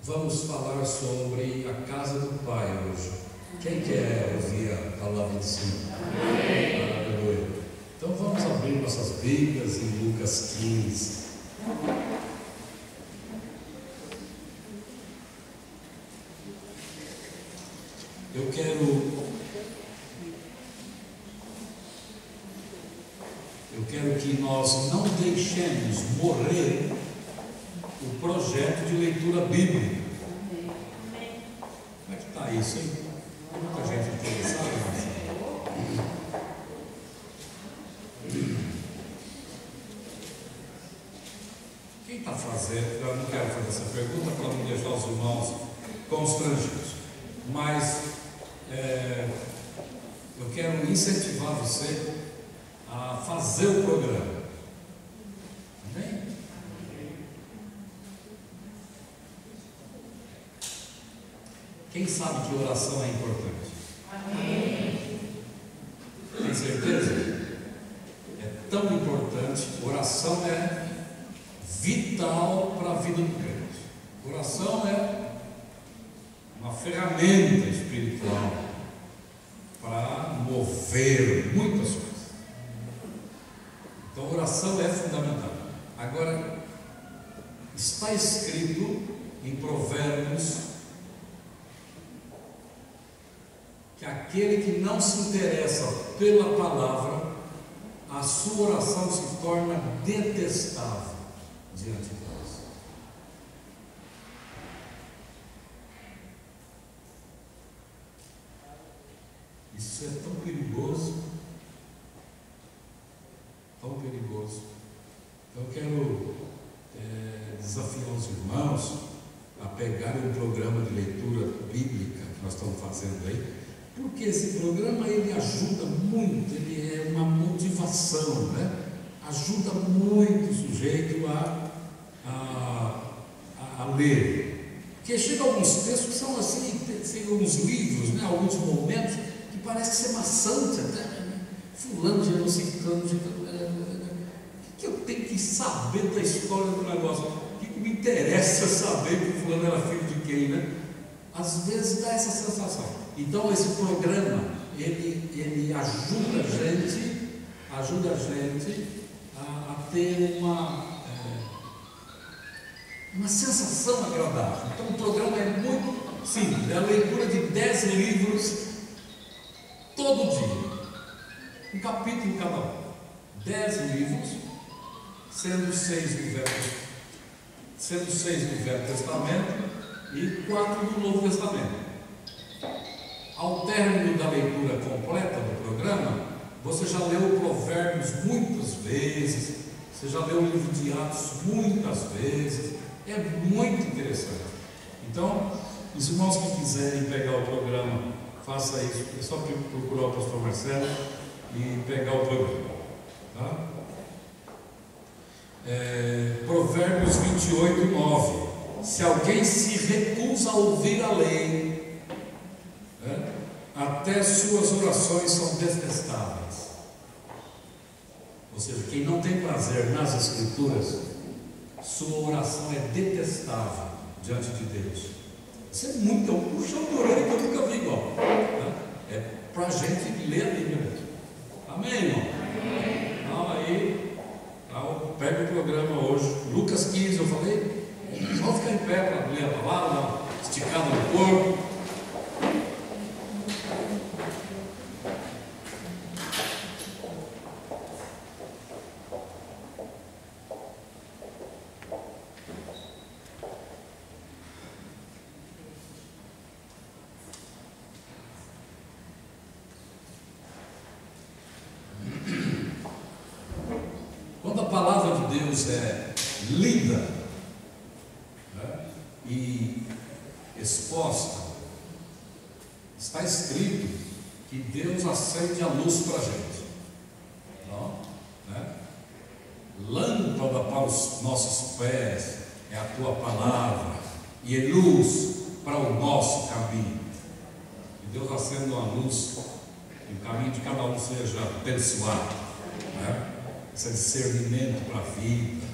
Vamos falar sobre a casa do Pai hoje. Quem quer ouvir a palavra de cima? Aleluia. Então vamos abrir nossas Bíblias em Lucas 15. Eu quero que nós não deixemos morrer o projeto de leitura bíblica. Como é que está isso, hein? Muita gente interessada nisso. Quem está fazendo? Eu não quero fazer essa pergunta para não deixar os irmãos constrangidos, mas eu quero incentivar você a fazer o programa. Amém? Quem sabe que oração é importante? Amém. Tem certeza? É tão importante. Oração é vital para a vida do crente. Oração é uma ferramenta espiritual para mover muitas coisas. Então, oração é fundamental. Agora, está escrito em Provérbios que aquele que não se interessa pela palavra, a sua oração se torna detestável diante de Deus. Isso é tão perigoso, tão perigoso. Então eu quero desafiar os irmãos a pegarem um programa de leitura bíblica que nós estamos fazendo aí, porque esse programa ele ajuda muito, ele é uma motivação, né? Ajuda muito o sujeito a ler. Porque chega alguns textos que são assim, tem alguns livros, né? Alguns momentos que parece ser maçante até, né? Fulano de não sei cano, o que eu tenho que saber da história do negócio? O que me interessa saber que Fulano era filho de quem, né? Às vezes dá essa sensação. Então esse programa ele ajuda a gente a ter uma sensação agradável. Então o programa é muito simples, é a leitura de 10 livros todo dia, um capítulo cada um, 10 livros, sendo 6 do Velho Testamento e 4 do Novo Testamento. Ao término da leitura completa do programa, você já leu Provérbios muitas vezes, você já leu o livro de Atos muitas vezes, é muito interessante. Então, os irmãos que quiserem pegar o programa, faça isso, é só procurar o pastor Marcelo e pegar o programa, tá? Provérbios 28, 9. Se alguém se recusa a ouvir a lei, até suas orações são detestáveis. Ou seja, quem não tem prazer nas Escrituras, sua oração é detestável diante de Deus. Isso é muito, um puxão de orelha que eu nunca vi igual, tá? É para a gente ler a Bíblia mesmo. Amém, irmão? Amém. Então aí, pega o programa hoje, Lucas 15, eu falei. Vamos ficar em pé para ler a palavra, esticado no corpo. Quando a palavra de Deus é lida, e exposta, está escrito que Deus acende a luz para a gente. Então, lâmpada para os nossos pés é a tua palavra, e é luz para o nosso caminho. E Deus acende uma luz, que o caminho de cada um seja abençoado, esse discernimento para a vida,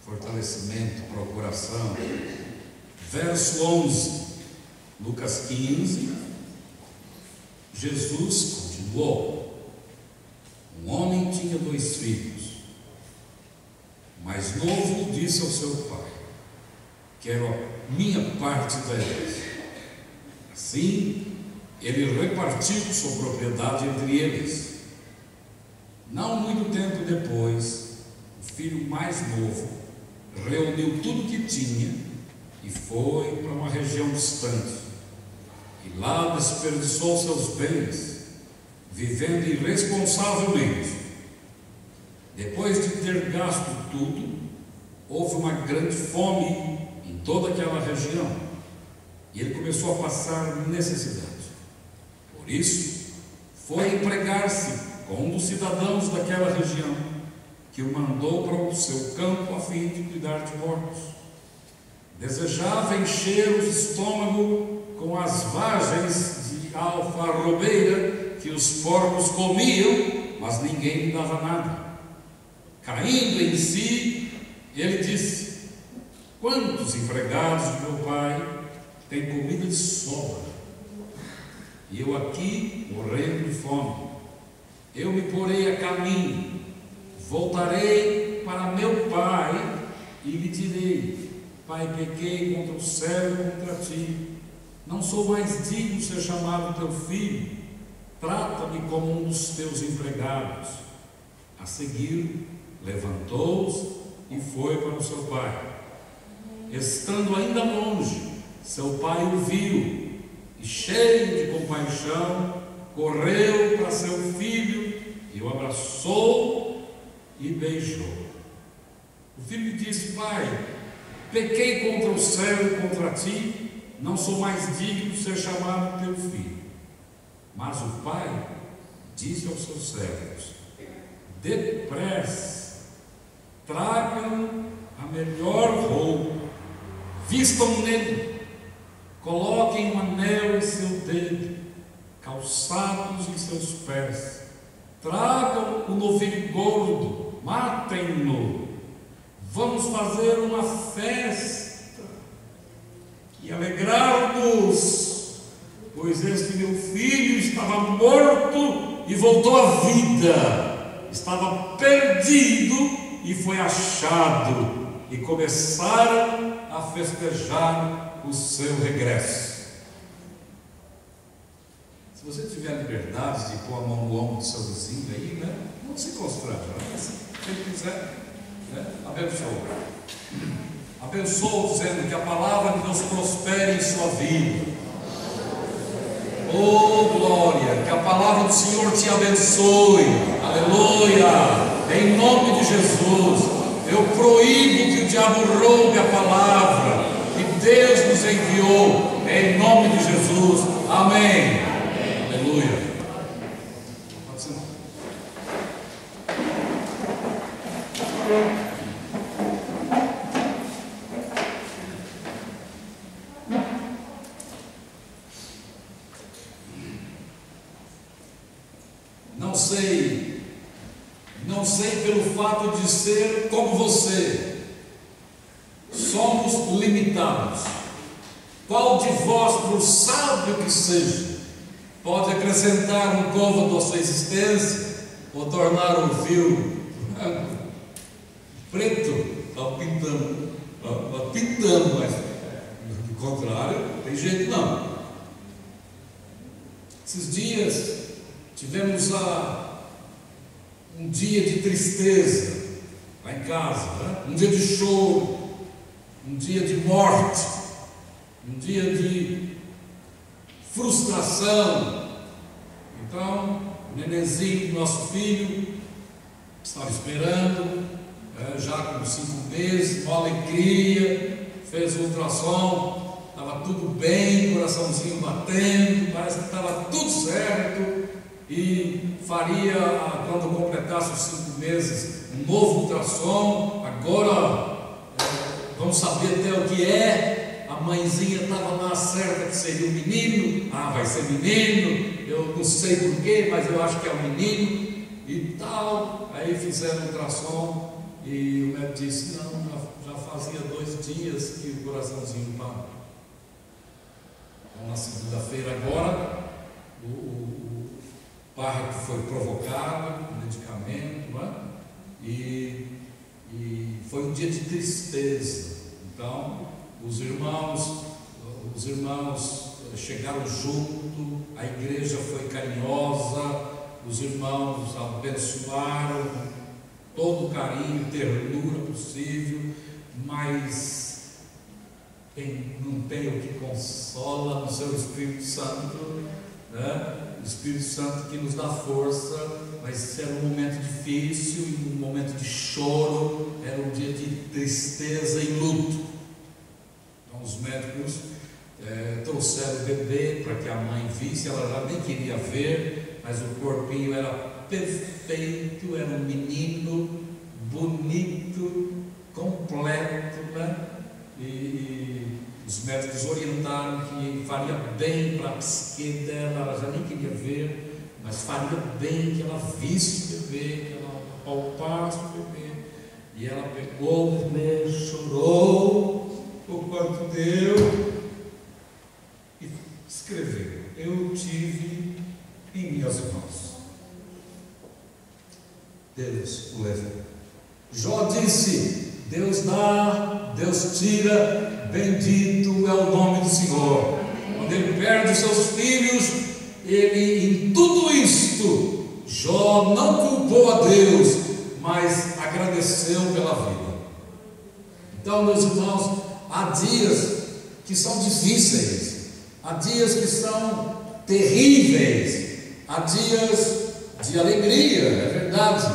fortalecimento para o coração, Verso 11, Lucas 15, Jesus continuou: um homem tinha 2 filhos. O mais novo disse ao seu pai: quero a minha parte da herança. Assim, ele repartiu sua propriedade entre eles. Não muito tempo depois, o filho mais novo reuniu tudo o que tinha e foi para uma região distante. E lá desperdiçou seus bens, vivendo irresponsavelmente. Depois de ter gasto tudo, houve uma grande fome em toda aquela região, e ele começou a passar necessidade. Por isso, foi empregar-se com um dos cidadãos daquela região, que o mandou para o seu campo a fim de cuidar de porcos. Desejava encher o estômago com as vagens de alfarrobeira que os porcos comiam, mas ninguém lhe dava nada. Caindo em si, ele disse: quantos empregados de meu pai têm comida de sobra, e eu aqui morrendo de fome? Eu me porei a caminho, voltarei para meu pai e lhe direi: pai, pequei contra o céu e contra ti, não sou mais digno de ser chamado teu filho, trata-me como um dos teus empregados. A seguir, levantou-se e foi para o seu pai. Estando ainda longe, seu pai o viu e, cheio de compaixão, correu para seu filho e o abraçou e beijou. O filho disse: pai, pequei contra o céu e contra ti, não sou mais digno de ser chamado teu filho. Mas o pai disse aos seus servos: depressa, tragam a melhor roupa, vistam nele, coloquem um anel em seu dedo, calçados em seus pés, tragam o novilho gordo, matem-no, vamos fazer uma festa e alegrar-nos, pois este meu filho estava morto e voltou à vida, estava perdido e foi achado, e começaram a festejar o seu regresso. Se você tiver liberdade de pôr a mão no ombro do seu vizinho aí, né? Não se constrange, né? Se ele quiser, né? Abençoe. Abençoe, dizendo que a palavra de Deus prospere em sua vida. Oh, glória! Que a palavra do Senhor te abençoe. Aleluia! Em nome de Jesus, eu proíbo que o diabo roube a palavra que Deus nos enviou, em nome de Jesus. Amém. Aleluia. Pode sentar. Não sei pelo fato de ser como você, somos limitados. Qual de vós, por sábio que seja, pode acrescentar um côvado à sua existência, ou tornar um fio preto ao pintando, mas do contrário, tem jeito não. Esses dias tivemos um dia de tristeza lá em casa, né? Um dia de choro, um dia de morte, um dia de frustração. Então, o nenenzinho do nosso filho estava esperando, já com 5 meses, uma alegria, fez o ultrassom, estava tudo bem, coraçãozinho batendo, parece que estava tudo certo, e faria, quando completasse os 5 meses, um novo ultrassom. Agora vamos saber até o que é. A mãezinha estava lá certa que seria um menino. Vai ser menino, eu não sei porquê, mas eu acho que é um menino e tal. Aí fizeram o ultrassom e o médico disse: não, já fazia 2 dias que o coraçãozinho Então, na segunda-feira agora, o Parque foi provocado com medicamento, não é? E foi um dia de tristeza. Então, os irmãos chegaram junto, a igreja foi carinhosa, os irmãos abençoaram com todo o carinho, ternura possível, mas não tem o que consola no seu Espírito Santo, né? O Espírito Santo que nos dá força, mas era um momento difícil, um momento de choro, era um dia de tristeza e luto. Então os médicos trouxeram o bebê para que a mãe visse, ela já nem queria ver, mas o corpinho era perfeito, era um menino bonito, completo, né? E os médicos orientaram que faria bem para a psique dela, ela já nem queria ver, mas faria bem que ela visse o bebê, que ela palpasse o bebê. E ela pegou o bebê, chorou o quanto deu e escreveu: eu tive em minhas mãos. Deus o levou. Jó disse: Deus dá, Deus tira, bendito é o nome do Senhor. Quando ele perde os seus filhos, ele, em tudo isto, Jó não culpou a Deus, mas agradeceu pela vida. Então, meus irmãos, há dias que são difíceis, há dias que são terríveis, há dias de alegria, é verdade,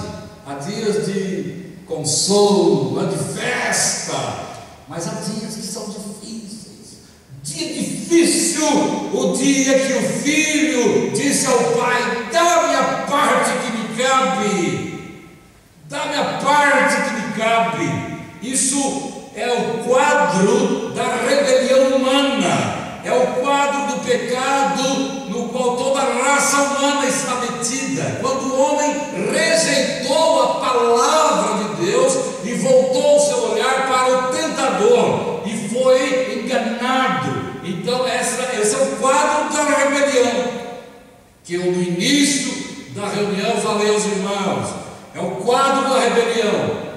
há dias de consolo, de festa, mas há dias que são difíceis. Dia difícil, o dia que o filho disse ao pai: dá-me a parte que me cabe, dá-me a parte que me cabe. Isso é o quadro da rebelião humana, é o quadro do pecado no qual toda a raça humana está metida. Quando o homem rejeitou a palavra de Deus e voltou o seu olhar para o tentador e foi enganado. Então esse é o quadro da rebelião, que eu no início da reunião falei aos irmãos. É o quadro da rebelião.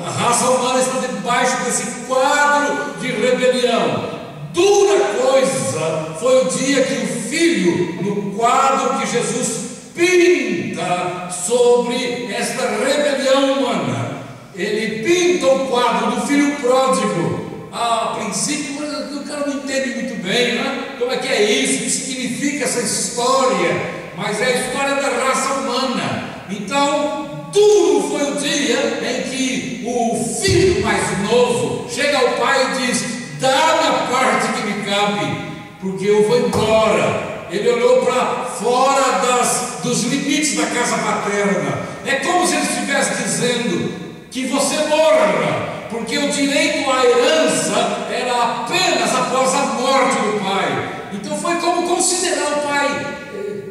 A raça humana está debaixo desse quadro de rebelião. Dura coisa foi o dia que o Filho, no quadro que Jesus pinta sobre esta rebelião humana, ele pinta o quadro do filho pródigo. A princípio, o cara não entende muito bem, né? Como é que é isso? O que significa essa história? Mas é a história da raça humana. Então, duro foi o dia em que o filho mais novo chega ao pai e diz: dá-me a parte que me cabe, porque eu vou embora. Ele olhou para fora dos limites da casa paterna. É como se ele estivesse dizendo que você morra, porque o direito à herança era apenas após a morte do pai. Então foi como considerar o pai: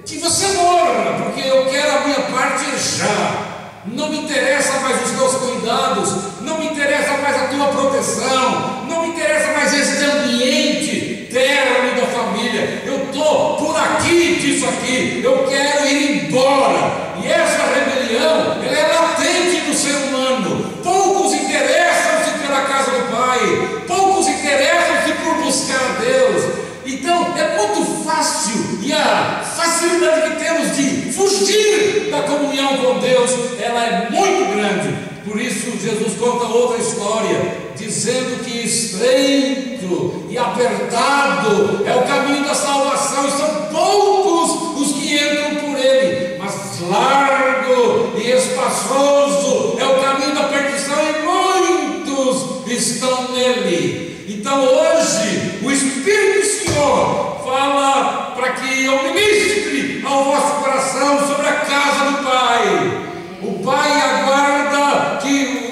que você morra, porque eu quero a minha parte já. Não me interessa mais os teus cuidados, não me interessa mais a tua proteção, não me interessa mais esse ambiente terno da família. Eu estou por aqui disso aqui, eu quero ir embora. E essa rebelião, ela é latente no ser humano. Poucos interessam-se pela casa do Pai, poucos interessam-se por buscar Deus. Então é muito fácil, e a facilidade que temos de fugir da comunhão com Deus, ela é muito grande. Por isso Jesus conta outra história, dizendo que estreito e apertado é o caminho da salvação, e são poucos os que entram por ele, mas largo e espaçoso é o caminho da perdição, e muitos estão nele. Então hoje o Espírito do Senhor fala para que eu ministre ao vosso coração sobre a casa do Pai. O Pai aguarda que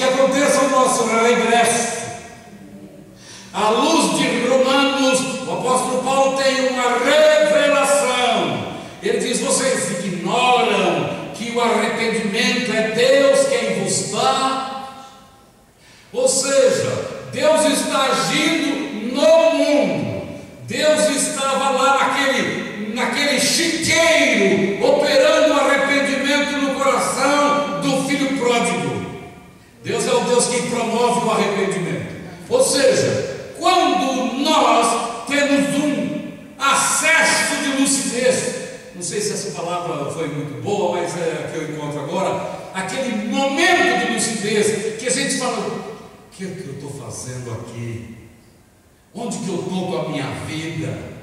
aconteça o nosso regresso. À luz de Romanos, o apóstolo Paulo tem uma revelação. Ele diz: vocês ignoram que o arrependimento é Deus quem vos dá. Ou seja, Deus está agindo no mundo. Deus estava lá naquele chiqueiro, operando arrependimento no coração do filho pródigo. Deus é o Deus que promove o arrependimento. Ou seja, quando nós temos um acesso de lucidez, não sei se essa palavra foi muito boa, mas é a que eu encontro agora, aquele momento de lucidez que a gente fala: o que é que eu estou fazendo aqui? Onde que eu estou com a minha vida?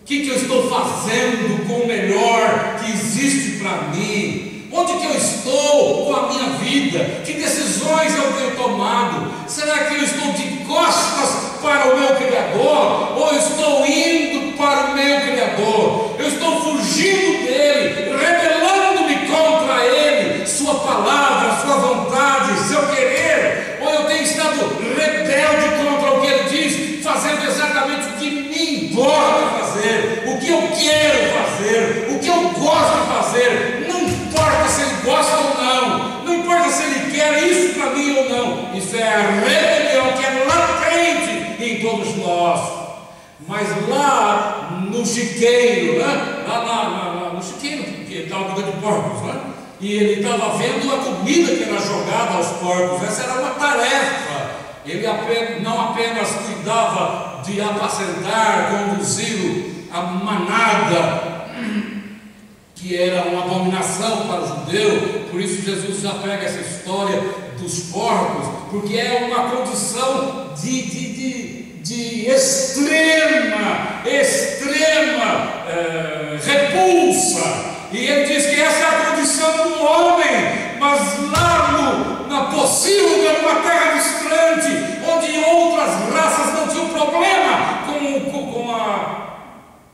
O que eu estou fazendo com o melhor que existe para mim? Onde que eu estou com a minha vida? Que decisões eu tenho tomado? Será que eu estou de costas para o meu Criador? Ou eu estou indo para o meu Criador? Eu estou fugindo dele, rebelando-me contra ele, sua palavra, sua vontade, seu querer? Ou eu tenho estado rebelde contra o que ele diz, fazendo exatamente o que me importa fazer, o que eu quero fazer, o que eu gosto de fazer? Não importa se ele gosta ou não, não importa se ele quer isso para mim ou não. Isso é a rebelião que é latente em todos nós. Mas lá no chiqueiro, né? lá no chiqueiro, porque ele estava cuidando de porcos, né? E ele estava vendo a comida que era jogada aos porcos. Essa era uma tarefa. Ele não apenas cuidava de apacentar, conduzir a manada, que era uma abominação para o judeu. Por isso Jesus já pega essa história dos porcos, porque é uma condição de extrema repulsa. E ele diz que essa é a condição do homem, mas lá na possível, numa terra distante, onde outras raças não tinham problema com a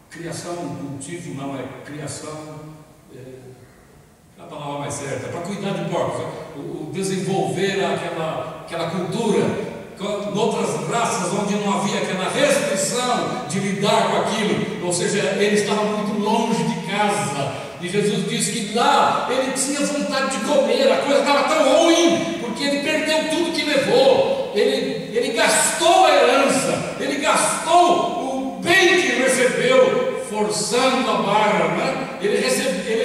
criação, cultivo, não é criação, a palavra mais certa, para cuidar de porcos, o desenvolver aquela cultura. Em outras raças onde não havia aquela restrição de lidar com aquilo, ou seja, ele estava muito longe de casa, e Jesus disse que lá ele tinha vontade de comer, a coisa estava tão ruim, porque ele perdeu tudo que levou, ele gastou a herança, ele gastou o bem que recebeu, forçando a barra, né? Ele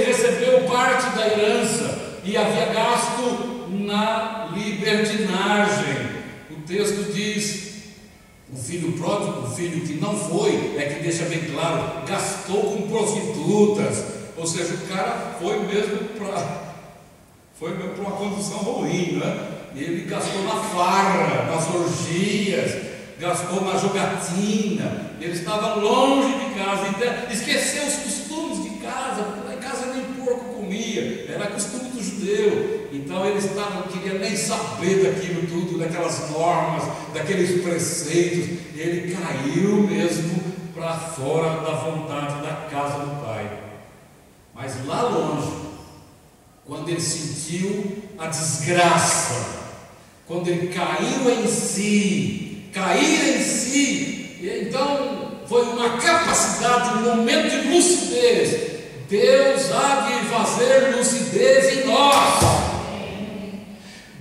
recebeu parte da herança, e havia gasto na libertinagem. O texto diz: o filho pródigo, o filho que não foi, é que deixa bem claro, gastou com prostitutas. Ou seja, o cara foi mesmo para uma condição ruim, né? Ele gastou na farra, nas orgias, gastou na jogatina. Ele estava longe de casa, então esqueceu os costumes de casa, porque lá em casa nem porco comia, era costume do judeu. Então ele não queria nem saber daquilo tudo, daquelas normas, daqueles preceitos. Ele caiu mesmo para fora da vontade da casa do pai. Mas lá longe, quando ele sentiu a desgraça, quando ele caiu em si, então foi uma capacidade, um momento de lucidez. Deus há de fazer lucidez em nós.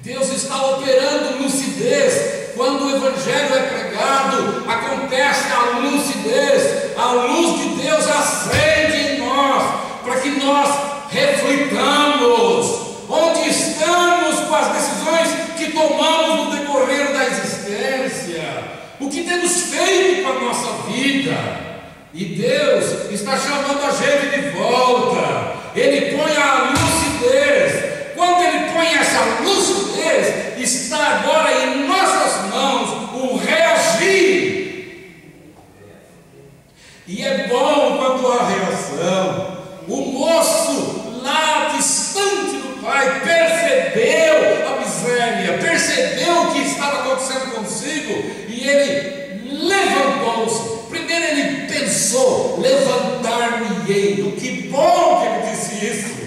Deus está operando lucidez. Quando o Evangelho é pregado, acontece a lucidez. A luz de Deus acende em nós, para que nós reflitamos onde estamos com as decisões que tomamos no decorrer da existência, o que temos feito com a nossa vida. E Deus está chamando a gente de volta. Ele põe a lucidez. Quando Ele põe essa lucidez, está agora em nossas mãos o reagir. E é bom quando há reação. O moço lá distante do pai percebeu a miséria, percebeu o que estava acontecendo consigo, e ele levantou-se. Primeiro ele pensou: levantar-me-ei. Que bom que ele disse isso.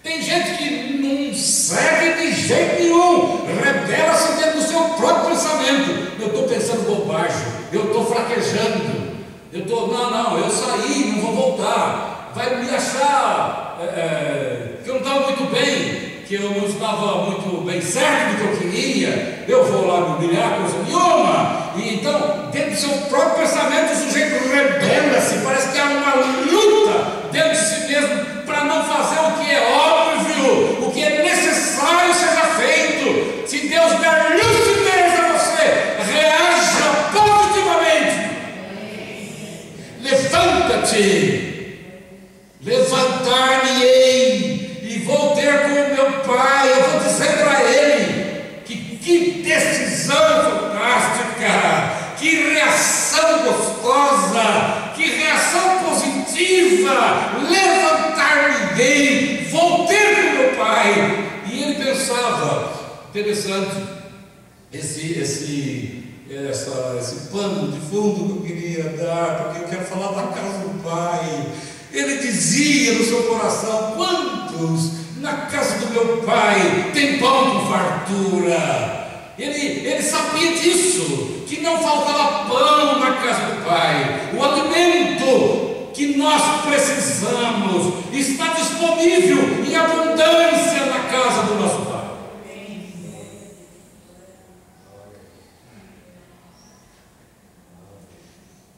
Tem gente que não segue de jeito nenhum, rebela-se dentro do seu próprio pensamento. Eu estou pensando bobagem, eu estou fraquejando, eu saí, não vou voltar. Vai me achar que eu não estava muito bem, que eu não estava muito bem certo do que eu queria. Eu vou lá me humilhar, coisa nenhuma. E então, dentro do seu próprio pensamento, o sujeito precisa levantar ninguém, vou ter com meu pai. E ele pensava, interessante, esse pano de fundo que eu queria dar, porque eu quero falar da casa do pai. Ele dizia no seu coração: quantos na casa do meu pai tem pão com fartura? Ele sabia disso, que não faltava pão na casa do pai. O alimento que nós precisamos está disponível em abundância na casa do nosso pai.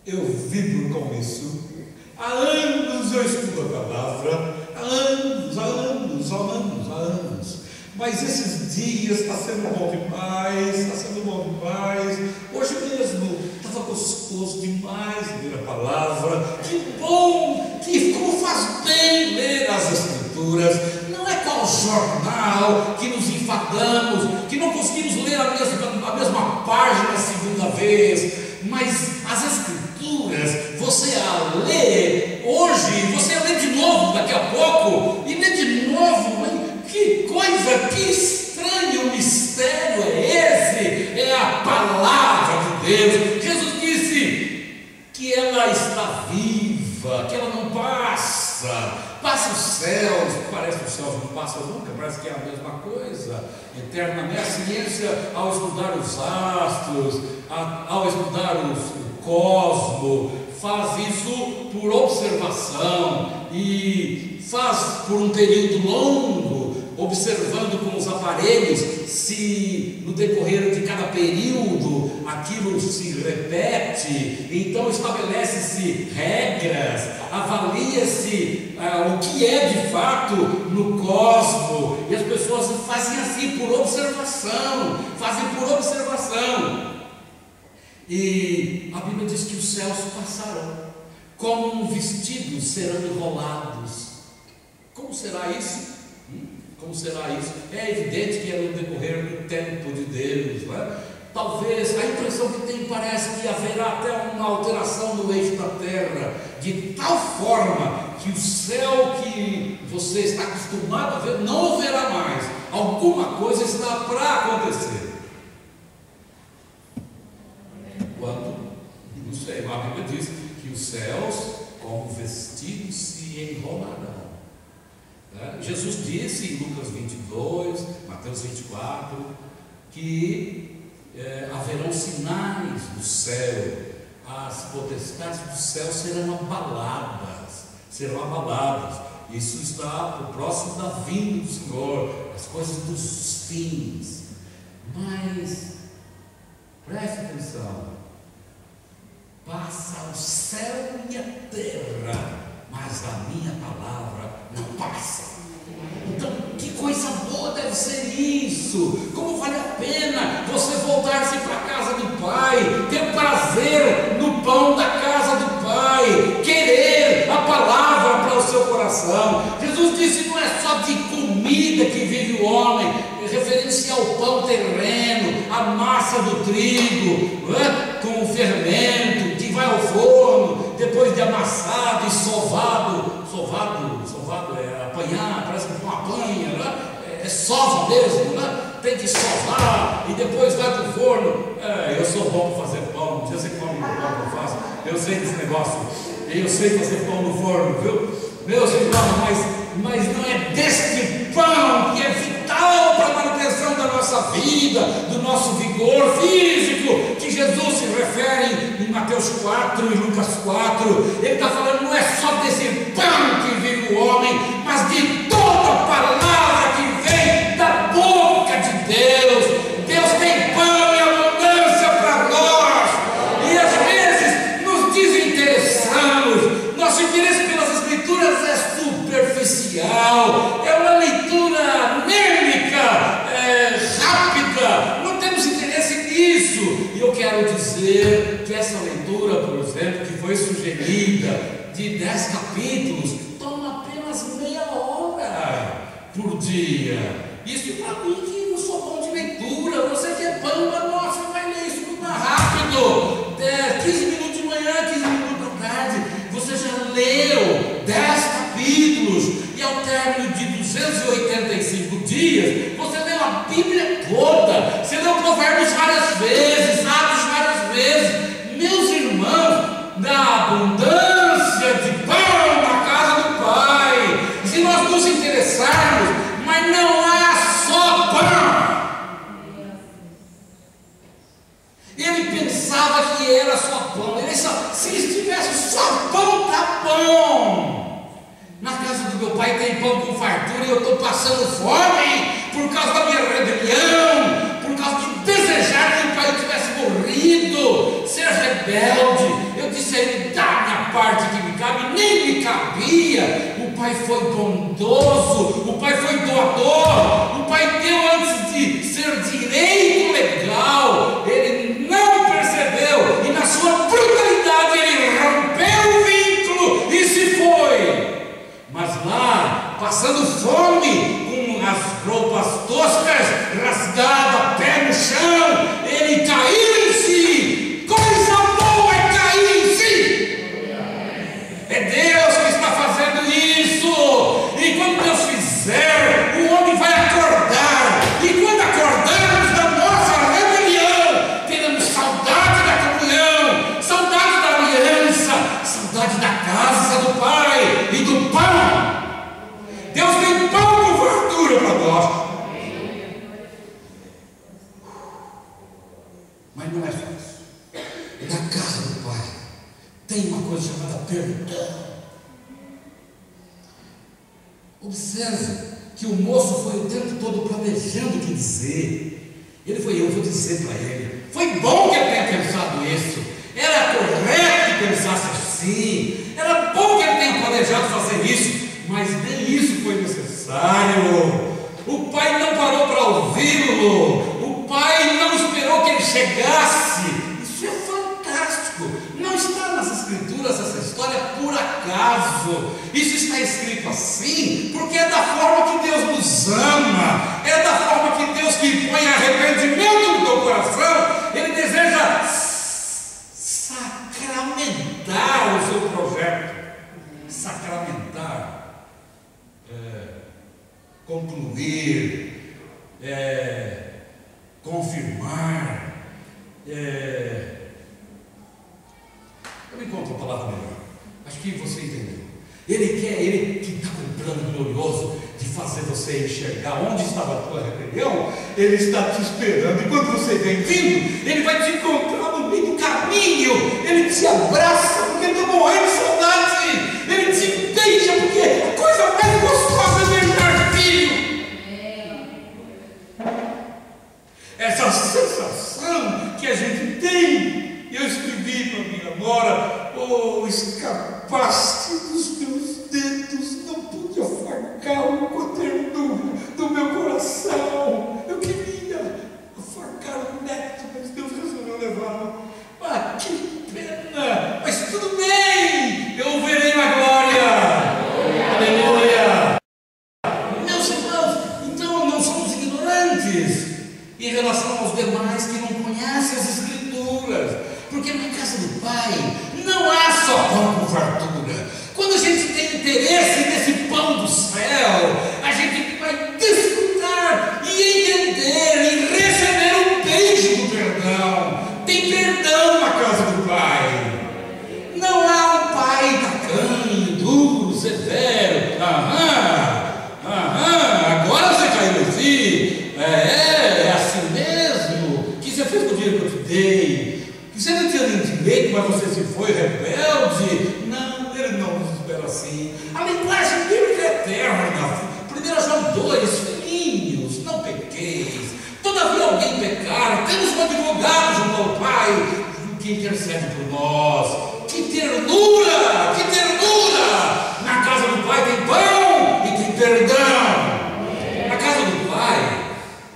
Eu vibro com isso. Há anos eu estudo a palavra, há anos. Mas esses dias está sendo bom demais, Hoje mesmo estava gostoso demais ler a palavra. Que bom, como faz bem ler as Escrituras. Não é qual jornal que nos enfadamos, que não conseguimos ler a mesma página a segunda vez. Mas as Escrituras, você a lê hoje, você a lê de novo daqui a pouco, e lê de novo. Que coisa, que estranho mistério é esse? É a palavra de Deus. Jesus disse que ela está viva, que ela não passa os céus, parece que os céus não passam nunca, parece que é a mesma coisa, eternamente. A ciência, ao estudar os astros, ao estudar o cosmos, faz isso por observação e faz por um período longo, observando com os aparelhos se no decorrer de cada período aquilo se repete. Então estabelece-se regras, avalia-se o que é de fato no cosmos, e as pessoas fazem assim por observação, E a Bíblia diz que os céus passarão, como um vestido serão enrolados. Como será isso? Como será isso? É evidente que é no decorrer do tempo de Deus, não é? Talvez, a impressão que tem parece que haverá até uma alteração no eixo da terra, de tal forma que o céu que você está acostumado a ver não haverá mais. Alguma coisa está para acontecer. Quando? Não sei, a Bíblia diz que os céus, como vestidos, se enrolarão. Jesus disse em Lucas 22, Mateus 24, que haverão sinais do céu, as potestades do céu serão abaladas. Isso está próximo da vinda do Senhor, as coisas dos fins. Mas preste atenção, passa o céu e a terra, mas a minha palavra não passa. Então, que coisa boa deve ser isso! Como vale a pena você voltar-se para a casa do Pai, ter prazer no pão da casa do Pai, querer a palavra para o seu coração. Jesus disse: não é só de comida que vive o homem, referência ao pão terreno, a massa do trigo, com o fermento que vai ao forno, depois de amassado e sovado é apanhar, parece que não apanha, é sova mesmo, tem que sovar e depois vai para o forno. Eu sou bom para fazer pão, já sei como pão que eu faço, eu sei desse negócio, eu sei fazer pão no forno, viu? Meus irmãos, mas não é deste pão que é vital para a manutenção da nossa vida, do nosso vigor físico, que Jesus se refere em Mateus 4 e Lucas 4. Ele está falando, não é só desse pão que vive o homem, mas de toda a palavra que vem da boca de Deus. Deus tem pão em abundância para nós, e às vezes nos desinteressamos. Nosso interesse pelas Escrituras é superficial, é uma leitura anêmica, rápida, não temos interesse nisso. E eu quero dizer que essa leitura, por exemplo, que foi sugerida, de 10 capítulos, toma apenas meia hora por dia. Isso para mim que não sou bom de leitura, você que é bamba, nossa, vai ler isso muito mais rápido, 15 minutos de manhã, 15 minutos da tarde, você já leu 10 vezes, Atos várias vezes. Meus irmãos, da abundância de pão na casa do Pai, se nós nos interessarmos, mas não há só pão. Ele pensava que era só pão. Se estivesse só pão, tá bom. Na casa do meu pai tem pão com fartura e eu estou passando fome por causa da minha rebelião, por causa de desejar que o pai tivesse morrido, ser rebelde. Eu disse a ele: dá a minha parte que me cabe, nem me cabia. O pai foi bondoso, o pai foi doador, o pai deu antes de ser direito legal. Ele não percebeu e na sua brutalidade ele rompeu o vínculo e se foi. Mas lá, passando fome, com as roupas toscas, rasgadas, pé no chão, ele caiu em si. Coisa boa é cair em si. É Deus que está fazendo isso. E quando Deus fizer, o homem vai acordar. E quando acordarmos da nossa rebelião, teremos saudade da comunhão, saudade da aliança, saudade da casa do Pai e do pão. Deus tem pão com fartura para nós. Mas não é fácil. Na casa do Pai tem uma coisa chamada perdão. Observe que o moço foi o tempo todo planejando o que dizer. Ele foi: eu vou dizer para ele. Foi bom que ele tenha pensado isso. Era correto que pensasse assim. Era bom que ele tenha planejado fazer isso. Mas nem isso foi necessário. O pai não parou para ouvi-lo. O pai não esperou que ele chegasse. Isso é fantástico. Não está nas escrituras essa história por acaso. Isso está escrito assim porque é da forma que Deus nos ama. É da forma que Deus, que põe arrependimento no teu coração, Ele deseja sacramentar o seu projeto. Sacramentar, concluir, confirmar. Eu me encontro uma palavra melhor. Acho que você entendeu. Ele que está com um plano glorioso de fazer você enxergar onde estava a tua rebelião. Ele está te esperando, e quando você vem vindo, ele vai te encontrar no meio do caminho. Ele te abraça porque está morrendo de saudade. Ele te beija porque a coisa mais gostosa é beijar filho. Essa sensação que a gente tem. Eu escrevi para minha nora: oh, escapaste dos meus dedos, não pude afarcar com a ternura do meu coração. Eu queria afarcar o neto, mas Deus resolveu levá-lo. Ah, que pena! Mas tudo bem, eu o verei na glória. Aleluia! Meus irmãos, então não somos ignorantes em relação aos demais que não conhecem as Escrituras. Porque na casa do Pai não há só pão com fartura. Quando a gente tem interesse nesse pão do céu, a gente vai desfrutar e entender e receber o beijo do perdão. Tem perdão na casa do Pai. Não há um pai tacanho, duro, severo. Agora você caiu em si. É assim mesmo. O que você fez com o dinheiro que eu te dei? Você não tinha nem direito, mas você se foi rebelde. Não, ele não nos espera assim. A linguagem bíblica é eterna. 1 João 2, filhinhos, não pequeis. Todavia alguém pecar, temos um advogado junto ao Pai, que intercede por nós. Que ternura, que ternura! Na casa do Pai tem pão e tem perdão. Na casa do Pai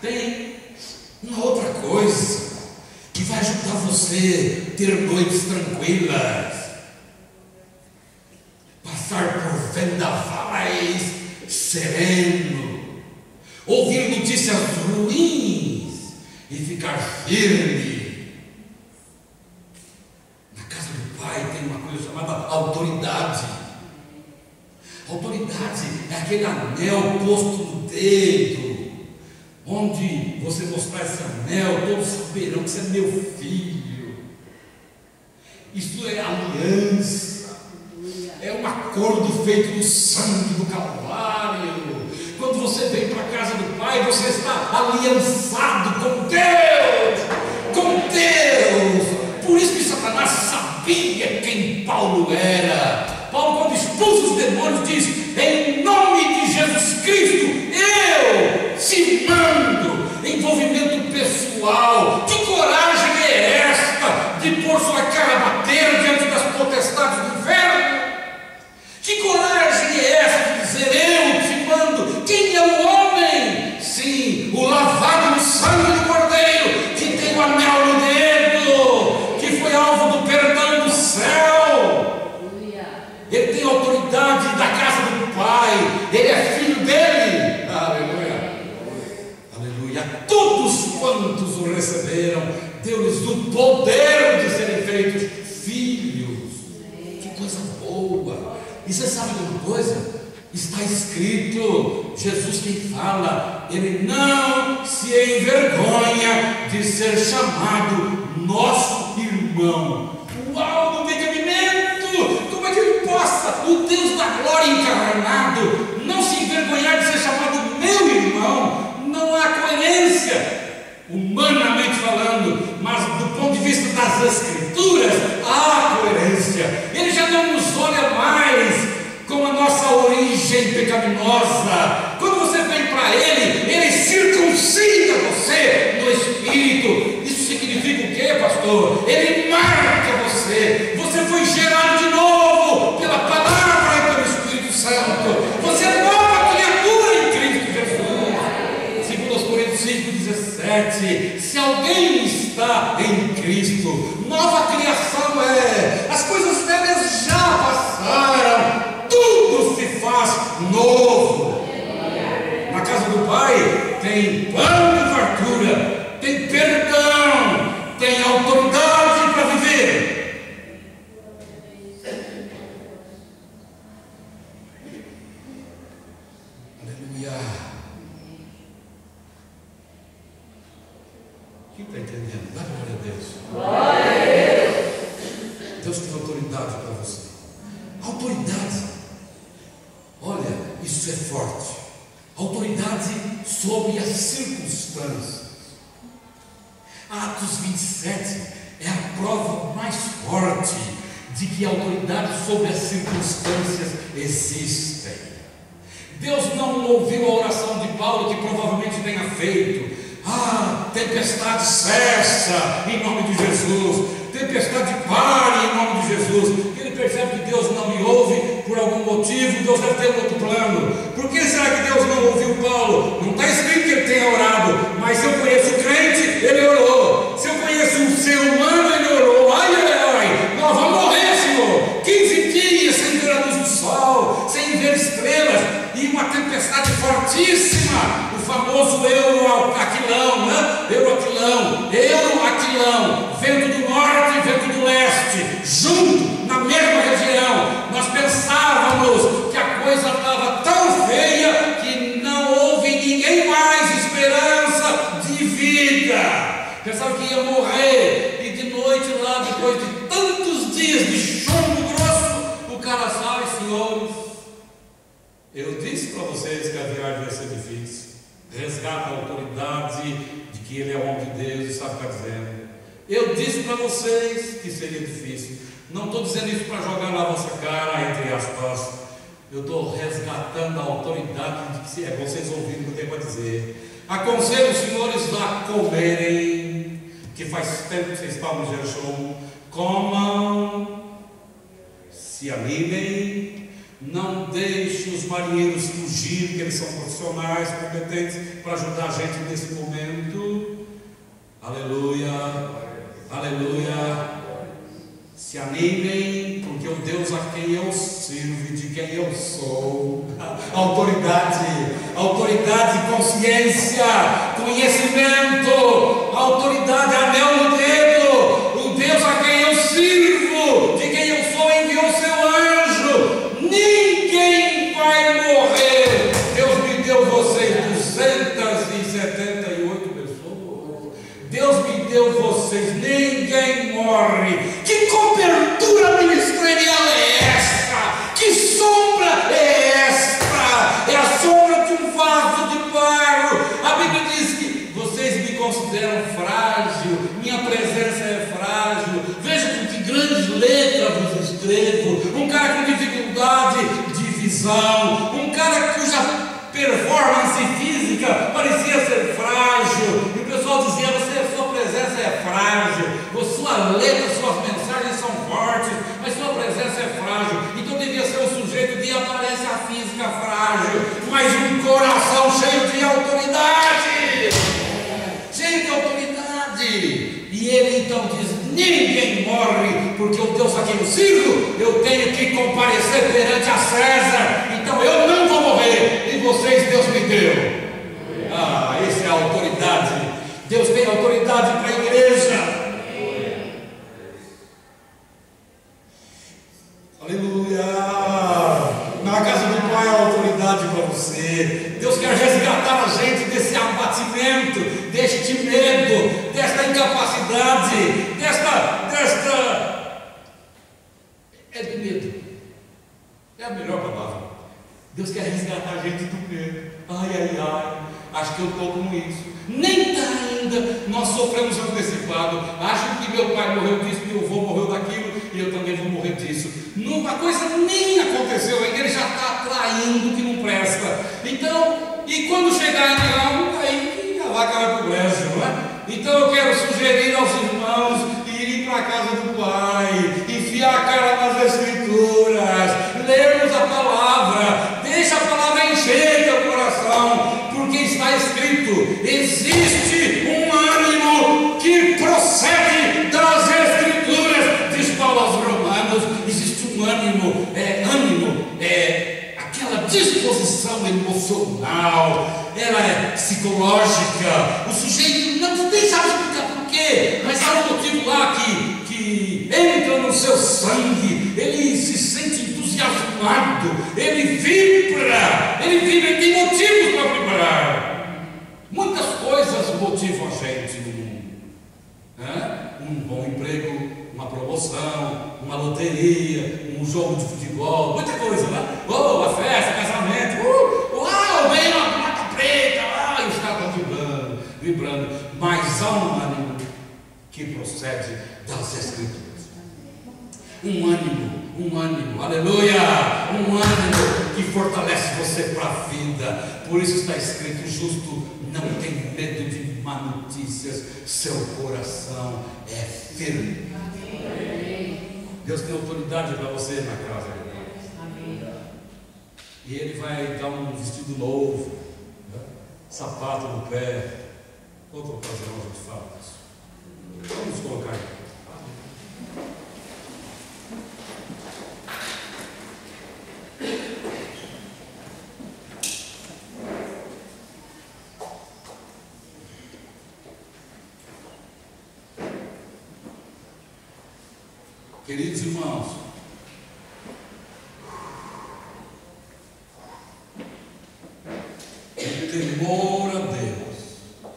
tem uma outra coisa que vai ajudar você a ter noites tranquilas, passar por vendavais sereno, ouvir notícias ruins e ficar firme. Na casa do Pai tem uma coisa chamada autoridade. Autoridade é aquele anel posto no dedo, onde você mostrar esse anel, todos saberão que você é meu filho. Isso é aliança, é um acordo feito no sangue do Calvário. Quando você vem para a casa do Pai, você está aliançado com Deus, com Deus. Por isso que Satanás sabia quem Paulo era. Paulo, quando expulsa os demônios, diz: em nome de Jesus Cristo, eu te mando. Envolvimento pessoal. Que coragem é esta de pôr sua cara a bater diante das potestades do inferno? Que coragem é essa de dizer: eu te mando? Quem é o homem? Sim, o lavado no sangue do Cordeiro, que tem o anel no dedo, que foi alvo do perdão do céu. Ele tem autoridade da casa do Pai, ele é filho dele. Aleluia, aleluia. Todos quantos o receberam, deu-lhes o poder de serem feitos filhos. Que coisa boa. E você sabe de uma coisa? Está escrito, Jesus quem fala, ele não se envergonha de ser chamado nosso irmão. Uau, não tem cabimento! Como é que ele possa, o Deus da glória encarnado, não se envergonhar de ser chamado meu irmão? Não há coerência, humanamente falando, mas do ponto de vista das Escrituras, há coerência. Ele já não nos olha mais com a nossa origem pecaminosa. Quando você vem para ele, ele circuncida você no Espírito. Isso significa o quê, pastor? Ele marca você. Você foi gerado de novo pela palavra e pelo Espírito Santo. Você é nova criatura em Cristo Jesus. Segundo Coríntios 5,17, se alguém está em Cristo, nova criação é. As coisas velhas já passaram, tudo se faz novo. Na casa do Pai tem pão de fartura, tem perdão, tem autoridade para viver. Aleluia. Quem está entendendo? Dá glória a Deus. Deus tem autoridade para você. Autoridade. Olha, isso é forte. Autoridade sobre as circunstâncias. Atos 27 é a prova mais forte de que a autoridade sobre as circunstâncias existem. Deus não ouviu a oração de Paulo, que provavelmente tenha feito: tempestade cessa em nome de Jesus, tempestade pare em nome de Jesus. Ele percebe que Deus não me ouve por algum motivo, Deus deve ter outro plano. Por que será que Deus não ouviu Paulo? Não está escrito que ele tenha orado, mas se eu conheço o crente, ele orou. Se eu conheço um ser humano, ele orou. Ai, ai, ai, nós vamos morrer, Senhor. 15 dias sem ver a luz do sol, sem ver estrelas, e uma tempestade fortíssima, o famoso euroaquilão, né? Euroaquilão, vento do norte e vento do leste, junto, na mesma região. Nós pensávamos que a coisa estava tão feia que não houve ninguém mais esperança de vida. Pensava que ia morrer, e de noite lá, depois de tantos dias de chumbo grosso, o cara sai: senhores, eu disse para vocês que a viagem vai ser difícil. Resgata a autoridade de que ele é homem de Deus e sabe o que está dizendo. Eu disse para vocês que seria difícil. Não estou dizendo isso para jogar na vossa cara, entre aspas. Eu estou resgatando a autoridade de que é vocês ouvirem o que eu tenho para dizer. Aconselho os senhores a comerem, que faz tempo que vocês estão no jejum. Comam, se animem. Não deixe os marinheiros fugir, porque eles são profissionais, competentes para ajudar a gente nesse momento. Aleluia, aleluia. Se animem, porque o Deus a quem eu sirvo e de quem eu sou, autoridade, consciência, conhecimento, autoridade, anel no dedo. O Deus a quem eu sirvo, de quem eu sou, enviou seu anjo. Ninguém vai morrer. Deus me deu vocês 270 morre. Que cobertura ministerial é esta? Que sombra é esta? É a sombra de um vaso de barro. A Bíblia diz que vocês me consideram frágil, minha presença é frágil. Veja com que grandes letras vos escrevo. Um cara com dificuldade de visão, um cara cuja performance física parecia ser frágil, e o pessoal dizia: sua presença é frágil, sua letra, suas mensagens são fortes, mas sua presença é frágil. Então devia ser um sujeito de aparência física frágil, mas um coração cheio de autoridade, cheio de autoridade. E ele então diz: ninguém morre, porque o Deus a quem eu sirvo, eu tenho que comparecer perante a César, então eu não vou morrer, e vocês Deus me deu. Essa é a autoridade. Deus tem autoridade para a igreja. Aleluia. Na casa do Pai há autoridade para você. Deus quer resgatar a gente desse abatimento, deste medo, desta incapacidade, é de medo. É a melhor palavra. Deus quer resgatar a gente do medo. Acho que eu estou com isso. Nem está ainda. Nós sofremos antecipado. Acho que meu pai morreu disso, meu avô morreu daquilo, e eu também vou morrer disso. A coisa nem aconteceu ainda, ele já está atraindo que não presta. Então, e quando chegar em algo, aí a vaca vai para o brejo, não é? Então eu quero sugerir aos irmãos irem para a casa do Pai, enfiar a cara nas Escrituras, lermos a palavra, deixa a palavra encher teu coração, porque está escrito: existe um ânimo que procede das Escrituras, diz Paulo aos Romanos. Existe um ânimo, aquela disposição emocional, ela é psicológica. O sujeito não tem, sabe explicar por quê, mas há um motivo lá que entra no seu sangue, ele se sente entusiasmado, ele vibra, ele tem motivos para vibrar. Muitas coisas motivam a gente no mundo, né? Um bom emprego, uma promoção, uma loteria, um jogo de futebol, muita coisa, né? A festa, casamento, uau, vem uma placa preta, e os caras estão vibrando. Mas há um ânimo que procede das Escrituras. Um ânimo, aleluia, um ânimo que fortalece você para a vida. Por isso está escrito: o justo não tem medo de má notícias, seu coração é firme. Deus tem autoridade para você na casa de Deus. E Ele vai dar um vestido novo, né? Sapato no pé. Outra ocasião a gente fala isso. Vamos colocar aqui. Queridos irmãos, o temor a Deus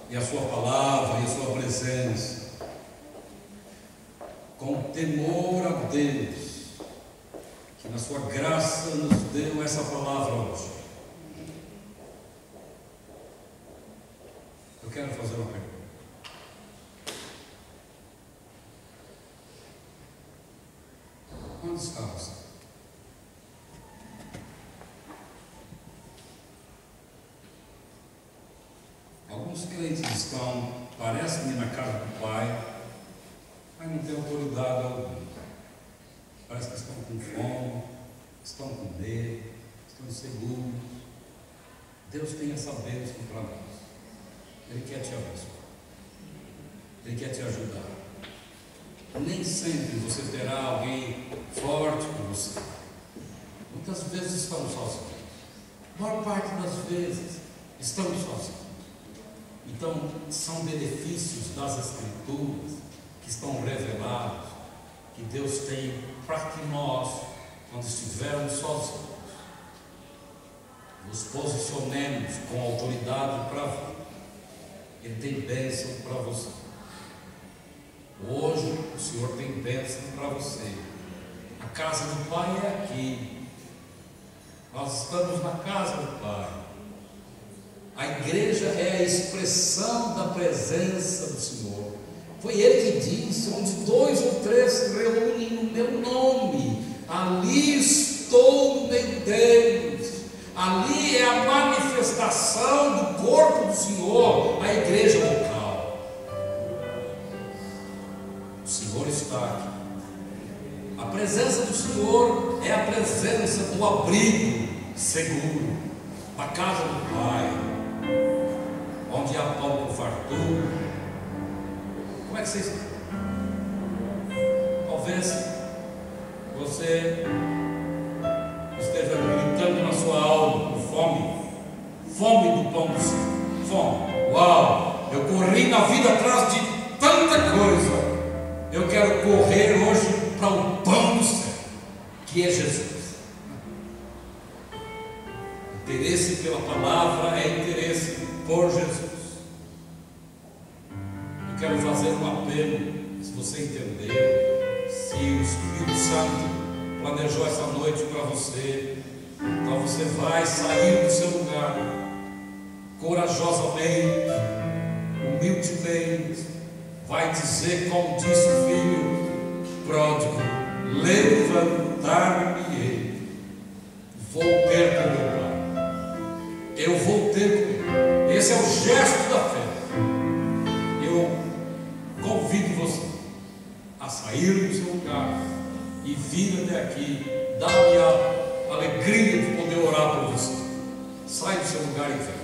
e a sua palavra e a sua presença, com temor a Deus, que na sua graça nos deu essa palavra hoje. Eu quero fazer uma pergunta. Onde está você? Alguns crentes estão, parece-me, na casa do Pai, mas não têm autoridade alguma. Parece que estão com fome, estão com medo, estão inseguros. Deus tem essa bênção para nós. Ele quer te abençoar. Ele quer te ajudar. Nem sempre você terá alguém forte por você. Muitas vezes estamos sozinhos. A maior parte das vezes estamos sozinhos. Então, são benefícios das Escrituras que estão revelados, que Deus tem para que nós, quando estivermos sozinhos, nos posicionemos com autoridade para a vida. Ele tem bênção para você. Hoje o Senhor tem bênção para você. A casa do Pai é aqui. Nós estamos na casa do Pai. A igreja é a expressão da presença do Senhor. Foi Ele que disse: onde 2 ou 3 se reúnem no meu nome, ali estou no meio deles. Ali é a manifestação do corpo do Senhor, a igreja local. O Senhor está aqui. A presença do Senhor é a presença do abrigo seguro, da casa do Pai, onde há pão com fartura. Como é que vocês... Talvez você esteja gritando na sua alma com fome do pão do Senhor. Fome. Uau! Eu corri na vida atrás de tanta coisa. Eu quero correr hoje para o pão do céu, que é Jesus. Interesse pela palavra é interesse por Jesus. Eu quero fazer um apelo, se você entendeu, se o Espírito Santo planejou essa noite para você, então você vai sair do seu lugar corajosamente, humildemente, vai dizer como disse o filho pródigo: levantar-me-ei, vou ter com meu Pai, eu vou ter com ele. Esse é o gesto da fé. Eu convido você a sair do seu lugar e vir até aqui, dar-me a alegria de poder orar por você. Sai do seu lugar e vem.